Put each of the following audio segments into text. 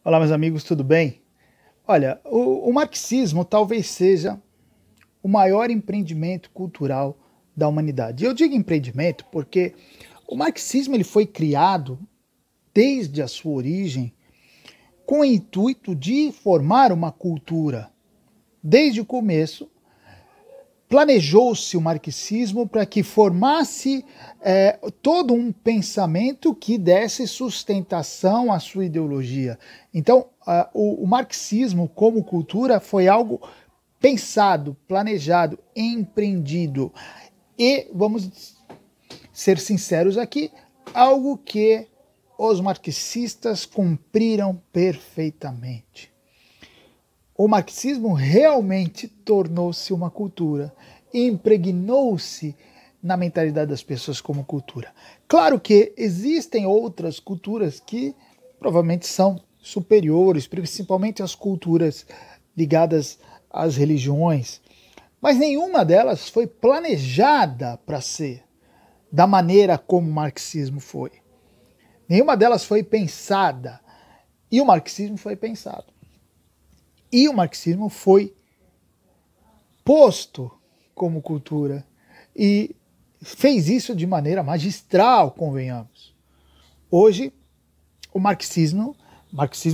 Olá, meus amigos, tudo bem? Olha, o marxismo talvez seja o maior empreendimento cultural da humanidade. E eu digo empreendimento porque o marxismo ele foi criado desde a sua origem com o intuito de formar uma cultura. Desde o começo, planejou-se o marxismo para que formasse todo um pensamento que desse sustentação à sua ideologia. Então, o marxismo como cultura foi algo pensado, planejado, empreendido. E, vamos ser sinceros aqui, algo que os marxistas cumpriram perfeitamente. O marxismo realmente tornou-se uma cultura, impregnou-se na mentalidade das pessoas como cultura. Claro que existem outras culturas que provavelmente são superiores, principalmente as culturas ligadas às religiões, mas nenhuma delas foi planejada para ser da maneira como o marxismo foi. Nenhuma delas foi pensada, e o marxismo foi pensado. E o marxismo foi posto como cultura e fez isso de maneira magistral, convenhamos. Hoje, o marxismo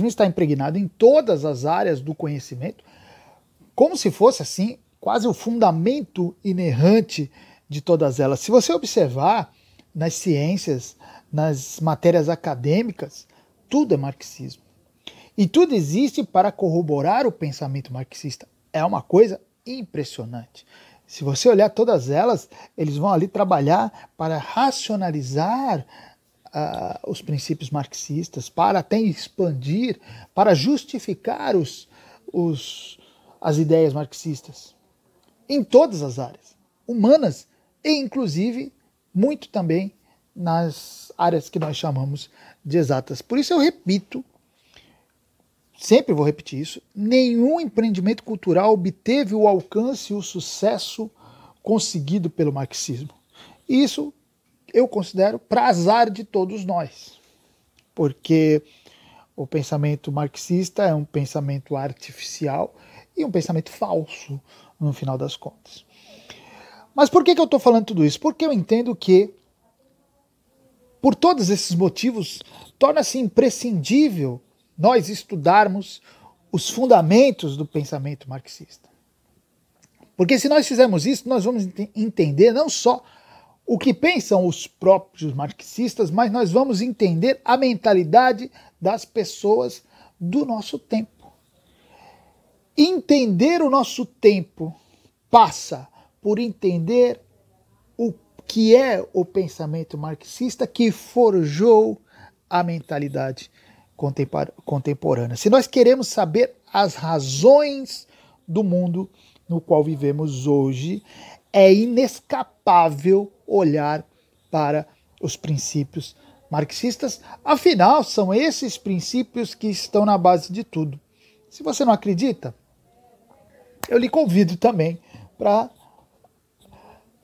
está impregnado em todas as áreas do conhecimento, como se fosse assim, quase o fundamento inerrante de todas elas. Se você observar nas ciências, nas matérias acadêmicas, tudo é marxismo. E tudo existe para corroborar o pensamento marxista. É uma coisa impressionante. Se você olhar todas elas, eles vão ali trabalhar para racionalizar os princípios marxistas, para até expandir, para justificar as ideias marxistas. Em todas as áreas, humanas e inclusive muito também nas áreas que nós chamamos de exatas. Por isso eu repito, sempre vou repetir isso, nenhum empreendimento cultural obteve o alcance e o sucesso conseguido pelo marxismo. Isso eu considero para azar de todos nós, porque o pensamento marxista é um pensamento artificial e um pensamento falso, no final das contas. Mas por que eu estou falando tudo isso? Porque eu entendo que, por todos esses motivos, torna-se imprescindível nós estudarmos os fundamentos do pensamento marxista. Porque se nós fizermos isso, nós vamos entender não só o que pensam os próprios marxistas, mas nós vamos entender a mentalidade das pessoas do nosso tempo. Entender o nosso tempo passa por entender o que é o pensamento marxista que forjou a mentalidade contemporânea. Se nós queremos saber as razões do mundo no qual vivemos hoje, é inescapável olhar para os princípios marxistas. Afinal, são esses princípios que estão na base de tudo. Se você não acredita, eu lhe convido também para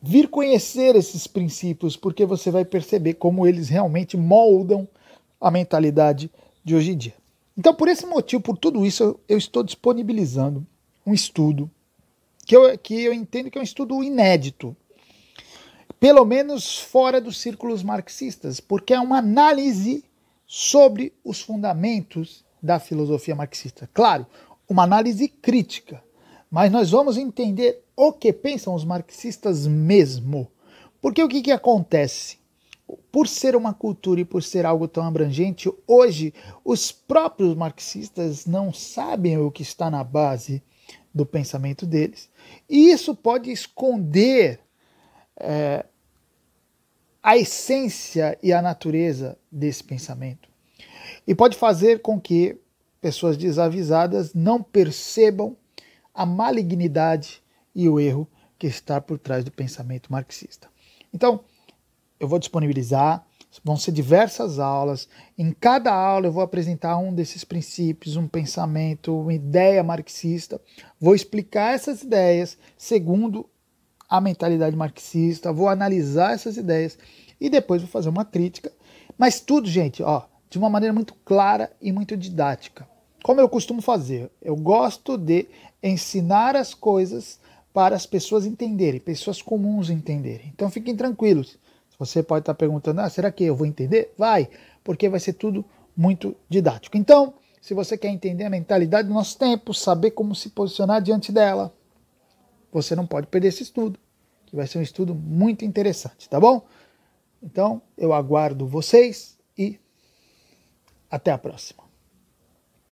vir conhecer esses princípios, porque você vai perceber como eles realmente moldam a mentalidade de hoje em dia. Então, por esse motivo, por tudo isso, eu estou disponibilizando um estudo que eu entendo que é um estudo inédito, pelo menos fora dos círculos marxistas, porque é uma análise sobre os fundamentos da filosofia marxista. Claro, uma análise crítica, mas nós vamos entender o que pensam os marxistas mesmo. Porque o que acontece? Por ser uma cultura e por ser algo tão abrangente, hoje os próprios marxistas não sabem o que está na base do pensamento deles. E isso pode esconder a essência e a natureza desse pensamento. E pode fazer com que pessoas desavisadas não percebam a malignidade e o erro que está por trás do pensamento marxista. Então, eu vou disponibilizar, vão ser diversas aulas. Em cada aula eu vou apresentar um desses princípios, um pensamento, uma ideia marxista. Vou explicar essas ideias segundo a mentalidade marxista, vou analisar essas ideias e depois vou fazer uma crítica. Mas tudo, gente, de uma maneira muito clara e muito didática. como eu costumo fazer, eu gosto de ensinar as coisas para as pessoas entenderem, pessoas comuns entenderem. Então fiquem tranquilos. Você pode estar perguntando, será que eu vou entender? Vai, porque vai ser tudo muito didático. Então, se você quer entender a mentalidade do nosso tempo, saber como se posicionar diante dela, você não pode perder esse estudo, que vai ser um estudo muito interessante, tá bom? Então, eu aguardo vocês e até a próxima.